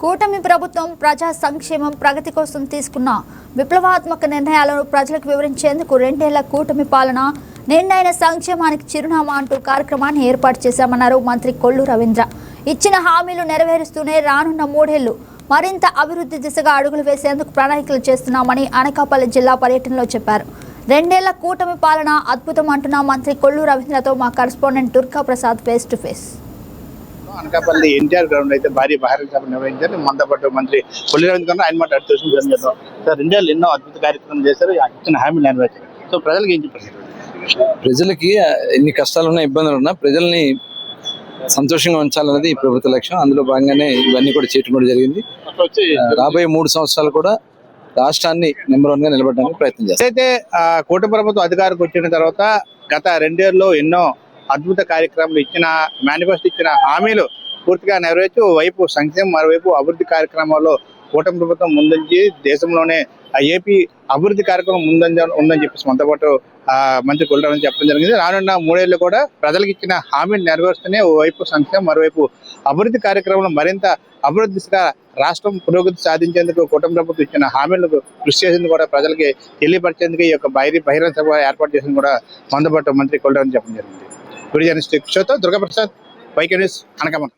కూటమి ప్రభుత్వం ప్రజా సంక్షేమం ప్రగతి కోసం తీసుకున్న విప్లవాత్మక నిర్ణయాలను ప్రజలకు వివరించేందుకు 2 ఏళ్ల కూటమి పాలన నిన్నైన సంక్షేమానికి చిరునామా అంటూ కార్యక్రమాన్ని ఏర్పాటు చేశామన్నారు మంత్రి కొల్లు రవీంద్ర. ఇచ్చిన హామీలు నెరవేరుస్తూనే రానున్న 3 ఏళ్లు మరింత అభివృద్ధి దిశగా అడుగులు వేసేందుకు ప్రణాళికలు చేస్తున్నామని అనకాపల్లి జిల్లా పర్యటనలో చెప్పారు. 2 ఏళ్ల కూటమి పాలన అద్భుతం అంటున్న మంత్రి కొల్లు రవీంద్రతో మా correspondent Durga Prasad face to face. Anakapalli NTR ground అయితే భారీ బహిరంగ సభ నిర్వహించారు. మనతో పాటు మంత్రి కొల్లు రవీంద్ర ఆయన మాట తెలుసుకుంటాం. సార్, 2 ఏళ్ళు ఎన్నో అద్భుత కార్యక్రమం చేశారు, ఇచ్చిన హామీలు నెరవేర్చారు. సో ప్రజలకు ఏం చెప్పారు? ప్రజలకి ఎన్ని కష్టాలున్నా ఇబ్బందులు ఉన్నా ప్రజల్ని సంతోషంగా ఉంచాలన్నది ఈ ప్రభుత్వ లక్ష్యం. అందులో భాగంగానే ఇవన్నీ కూడా చేయడం కూడా జరిగింది. రాబోయే 3 సంవత్సరాలు కూడా రాష్ట్రాన్ని నెంబర్ 1 గా నిలబడడానికి ప్రయత్నం చేస్తారు. అయితే కూటమి ప్రభుత్వం అధికారికి వచ్చిన తర్వాత గత 2 ఏళ్ళలో ఎన్నో అద్భుత కార్యక్రమాలు ఇచ్చిన మేనిఫెస్టో ఇచ్చిన హామీలు పూర్తిగా నెరవేర్చి వైపు సంక్షేమం మరోవైపు అభివృద్ధి కార్యక్రమాల్లో కూటమి ప్రభుత్వం ముందుంచి దేశంలోనే ఏపీ అభివృద్ధి కార్యక్రమం ఉందని చెప్పేసి మనతో పాటు మంత్రి కొల్లు రవీంద్ర చెప్పడం జరిగింది. రానున్న 3 ఏళ్ళు కూడా ప్రజలకు ఇచ్చిన హామీలు నెరవేరుస్తూనే వైపు సంక్షేమం మరోవైపు అభివృద్ధి కార్యక్రమంలో మరింత అభివృద్ధి దిశగా రాష్ట్రం పురోగతి సాధించేందుకు కూటమి ప్రభుత్వం ఇచ్చిన హామీలకు కృషి చేసింది కూడా ప్రజలకి తెలియపరిచేందుకు ఈ యొక్క బహిరంగ సభ ఏర్పాటు చేసింది కూడా మనతో పాటు మంత్రి కొల్లు రవీంద్ర చెప్పడం జరిగింది. వీడియో జర్నలిస్ట్ షోతో దుర్గా ప్రసాద్, వైకే న్యూస్, అనకాపల్లి.